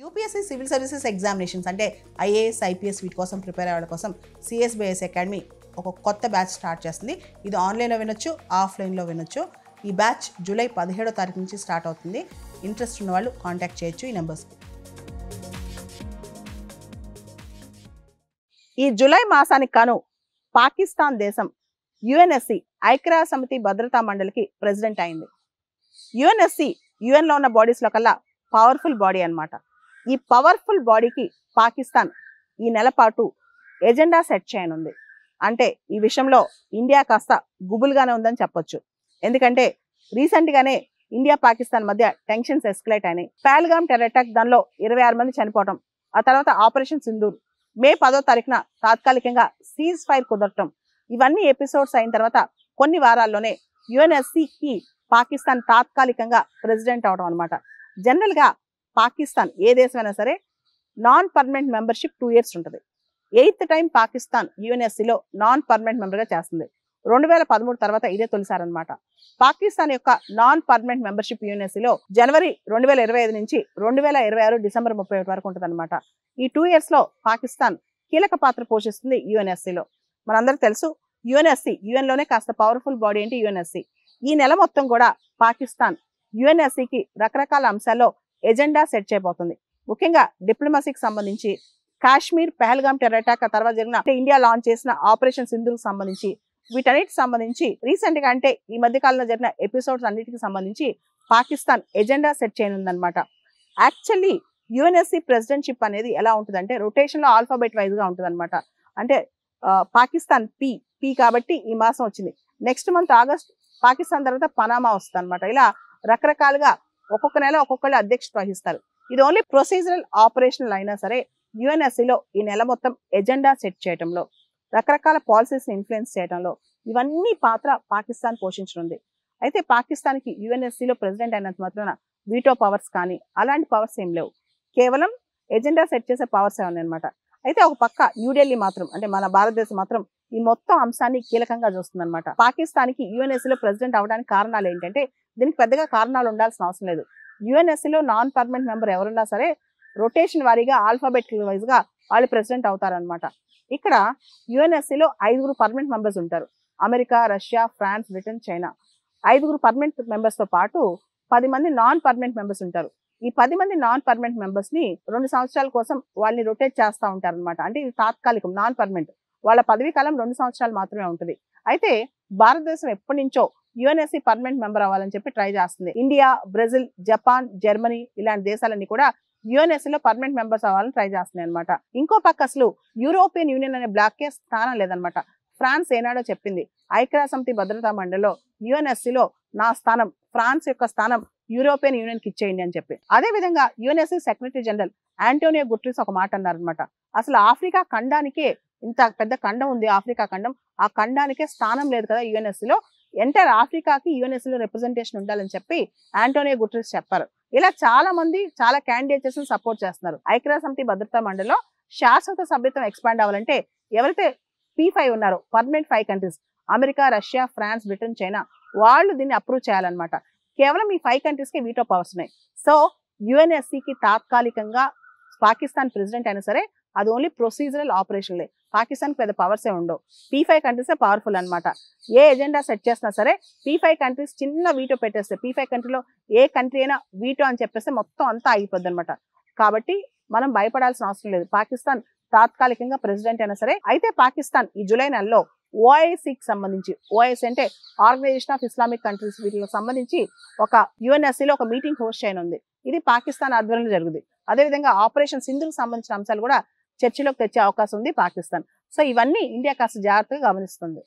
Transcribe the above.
UPSC civil services examinations అంటే IAS IPS వీటి కోసం ప్రిపేర్ అవ్వడం కోసం సిఎస్బిఎస్ అకాడమీ ఒక కొత్త బ్యాచ్ స్టార్ట్ చేస్తుంది. ఇది ఆన్లైన్లో వినొచ్చు, ఆఫ్లైన్లో వినొచ్చు. ఈ బ్యాచ్ జూలై 17వ తారీఖు నుంచి స్టార్ట్ అవుతుంది. ఇంట్రెస్ట్ ఉన్న వాళ్ళు కాంటాక్ట్ చేయొచ్చు ఈ నెంబర్స్కి. ఈ జూలై మాసానికి కాను పాకిస్తాన్ దేశం యుఎన్ఎస్సి ఐక్యరాజ్య సమితి భద్రతా మండలికి ప్రెసిడెంట్ అయింది. యుఎన్ఎస్సి యుఎన్లో ఉన్న బాడీస్లో కల్లా పవర్ఫుల్ బాడీ అన్నమాట. ఈ పవర్ఫుల్ బాడీకి పాకిస్తాన్ ఈ నెల పాటు ఎజెండా సెట్ చేయనుంది. అంటే ఈ విషయంలో ఇండియా కాస్త గుబుల్గానే ఉందని చెప్పొచ్చు. ఎందుకంటే రీసెంట్గానే ఇండియా పాకిస్తాన్ మధ్య టెన్షన్స్ ఎస్కలేట్ అయినాయి. పహల్గామ్ టెర్రర్ అటాక్, దానిలో 26 మంది చనిపోవటం, ఆ తర్వాత ఆపరేషన్ సింధూర్, మే 10వ తారీఖున తాత్కాలికంగా సీజ్ ఫైర్ కుదరటం, ఇవన్నీ ఎపిసోడ్స్ అయిన తర్వాత కొన్ని వారాల్లోనే యుఎన్ఎస్సికి పాకిస్తాన్ తాత్కాలికంగా ప్రెసిడెంట్ అవడం అనమాట. జనరల్గా పాకిస్తాన్ ఏ దేశమైనా సరే నాన్ పర్మనెంట్ మెంబర్షిప్ 2 years ఉంటుంది. 8th టైం పాకిస్తాన్ యుఎన్ఎస్సిలో నాన్ పర్మనెంట్ మెంబర్గా చేస్తుంది. 2013 తర్వాత ఇదే తొలిసారి అనమాట. పాకిస్తాన్ యొక్క నాన్ పర్మనెంట్ మెంబర్షిప్ యుఎన్ఎస్సిలో జనవరి 2025 నుంచి 2026 డిసెంబర్ 31 వరకు ఉంటుంది అనమాట. ఈ 2 yearsలో పాకిస్తాన్ కీలక పాత్ర పోషిస్తుంది యుఎన్ఎస్సిలో. మనందరికీ తెలుసు యుఎన్ఎస్సి యుఎన్లోనే కాస్త పవర్ఫుల్ బాడీ ఏంటి యుఎన్ఎస్సి. ఈ నెల మొత్తం కూడా పాకిస్తాన్ యుఎన్ఎస్సికి రకరకాల అంశాల్లో ఎజెండా సెట్ చేయబోతుంది. ముఖ్యంగా డిప్లొమసీకి సంబంధించి, కాశ్మీర్ పహల్గామ్ టెర్రర్ అటాక్ తర్వాత జరిగిన ఇండియా లాంచ్ చేసిన ఆపరేషన్ సింధూర్కి సంబంధించి, వీటన్నిటికి సంబంధించి రీసెంట్ గా అంటే ఈ మధ్య కాలంలో జరిగిన ఎపిసోడ్స్ అన్నిటికి సంబంధించి పాకిస్తాన్ ఎజెండా సెట్ చేయనుందనమాట. యాక్చువల్లీ యుఎన్ఎస్సి ప్రెసిడెంట్షిప్ అనేది ఎలా ఉంటుందంటే రొటేషన్ లో ఆల్ఫాబెట్ వైజ్ గా ఉంటుంది అనమాట. అంటే పాకిస్తాన్ పి కాబట్టి ఈ మాసం వచ్చింది. నెక్స్ట్ మంత్ ఆగస్ట్ పాకిస్తాన్ తర్వాత పనామా వస్తుంది అనమాట. ఇలా రకరకాలుగా ఒక్కొక్క నెల ఒక్కొక్కళ్ళు అధ్యక్షత వహిస్తారు. ఇది ఓన్లీ ప్రొసీజరల్ ఆపరేషనల్ అయినా సరే యుఎన్ఎస్సిలో ఈ నెల మొత్తం ఎజెండా సెట్ చేయడంలో, రకరకాల పాలసీస్ ఇన్ఫ్లుయెన్స్ చేయడంలో ఇవన్నీ పాత్ర పాకిస్తాన్ పోషించనుంది. అయితే పాకిస్తాన్కి యుఎన్ఎస్సిలో ప్రెసిడెంట్ అయినంత మాత్రాన వీటో పవర్స్ కానీ అలాంటి పవర్స్ ఏం లేవు. కేవలం ఎజెండా సెట్ చేసే పవర్స్ ఉన్నాయి అనమాట. అయితే ఒక పక్క న్యూఢిల్లీ మాత్రం, అంటే మన భారతదేశం మాత్రం ఈ మొత్తం అంశాన్ని కీలకంగా చూస్తుంది అనమాట. పాకిస్తాన్కి యుఎన్ఎస్సిలో ప్రెసిడెంట్ అవడానికి కారణాలు ఏంటంటే దీనికి పెద్దగా కారణాలు ఉండాల్సిన అవసరం లేదు. యుఎన్ఎస్సిలో నాన్ పర్మనెంట్ మెంబర్ ఎవరున్నా సరే రొటేషన్ వారీగా ఆల్ఫాబెట్ వైజ్ గా వాళ్ళు ప్రెసిడెంట్ అవుతారనమాట. ఇక్కడ యుఎన్ఎస్సిలో 5 పర్మనెంట్ మెంబర్స్ ఉంటారు. America, Russia, France, Britain, China. 5 permanent members తో పాటు 10 మంది నాన్ పర్మనెంట్ మెంబర్స్ ఉంటారు. ఈ 10 మంది నాన్ పర్మనెంట్ మెంబర్స్ ని 2 సంవత్సరాల కోసం వాళ్ళని రొటేట్ చేస్తూ ఉంటారు అనమాట. అంటే ఇది తాత్కాలికం, నాన్ పర్మనెంట్. వాళ్ళ పదవీ కాలం 2 సంవత్సరాలు మాత్రమే ఉంటుంది. అయితే భారతదేశం ఎప్పటి నుంచో యుఎన్ఎస్సి పర్మనెంట్ మెంబర్ అవ్వాలని చెప్పి ట్రై చేస్తుంది. ఇండియా, బ్రెజిల్, జపాన్, జర్మనీ ఇలాంటి దేశాలన్నీ కూడా యుఎన్ఎస్సిలో పర్మనెంట్ మెంబర్స్ అవ్వాలని ట్రై చేస్తున్నాయి అనమాట. ఇంకో పక్క అసలు యూరోపియన్ యూనియన్ అనే బ్లాక్ కే స్థానం లేదనమాట. ఫ్రాన్స్ ఏనాడో చెప్పింది ఐక్యరాజ్య సమితి భద్రతా మండలిలో యుఎన్ఎస్సిలో నా స్థానం, ఫ్రాన్స్ యొక్క స్థానం యూరోపియన్ యూనియన్ కి ఇచ్చేయండి అని చెప్పి. అదే విధంగా UNSC secretary general Antonio Guterres ఒక మాట అన్నారనమాట. అసలు ఆఫ్రికా ఖండానికే ఇంత పెద్ద ఖండం ఉంది, ఆఫ్రికా ఖండం, ఆ ఖండానికే స్థానం లేదు కదా యుఎన్ఎస్సిలో, ఎంటైర్ ఆఫ్రికాకి యుఎన్ఎస్సిలో రిప్రజెంటేషన్ ఉండాలని చెప్పి ఆంటోనియో గుటెరస్ చెప్పారు. ఇలా చాలా మంది చాలా క్యాండిడేట్స్ సపోర్ట్ చేస్తున్నారు. ఐక్యరాజ్య సమితి భద్రతా మండలిలో శాశ్వత సభ్యత్వం ఎక్స్పాండ్ అవ్వాలంటే ఎవరైతే P5 ఉన్నారో permanent 5 countries America, Russia, France, Britain, China వాళ్ళు దీన్ని అప్రూవ్ చేయాలన్నమాట. కేవలం ఈ 5 కంట్రీస్ కి వీటో పవర్స్ ఉన్నాయి. సో యుఎన్ఎస్సికి తాత్కాలికంగా పాకిస్తాన్ ప్రెసిడెంట్ అయినా సరే అది ఓన్లీ ప్రొసీజరల్ ఆపరేషన్లే. పాకిస్తాన్ పెద్ద పవర్స్ ఏ ఉండవు. P5 కంట్రీసే పవర్ఫుల్ అనమాట. ఏ ఎజెండా సెట్ చేసినా సరే P5 కంట్రీస్ చిన్న వీటో పెట్టేస్తే, P5 కంట్రీలో ఏ కంట్రీ అయినా వీటో అని చెప్పేస్తే మొత్తం అంతా ఆగిపోద్ది అనమాట. కాబట్టి మనం భయపడాల్సిన అవసరం లేదు. పాకిస్తాన్ తాత్కాలికంగా ప్రెసిడెంట్ అయినా సరే. అయితే పాకిస్తాన్ ఈ జూలై నెలలో ఓఐసికి సంబంధించి, ఓఐసి అంటే ఆర్గనైజేషన్ ఆఫ్ ఇస్లామిక్ కంట్రీస్, వీటికి సంబంధించి ఒక యుఎన్ఎస్సిలో ఒక మీటింగ్ హోస్ట్ చేయనుంది. ఇది పాకిస్తాన్ ఆధ్వర్యంలో జరుగుతుంది. అదేవిధంగా ఆపరేషన్ సింధూర్కి సంబంధించిన అంశాలు కూడా చర్చలోకి తెచ్చే అవకాశం ఉంది పాకిస్తాన్. సో ఇవన్నీ ఇండియా కాస్త జాగ్రత్తగా గమనిస్తుంది.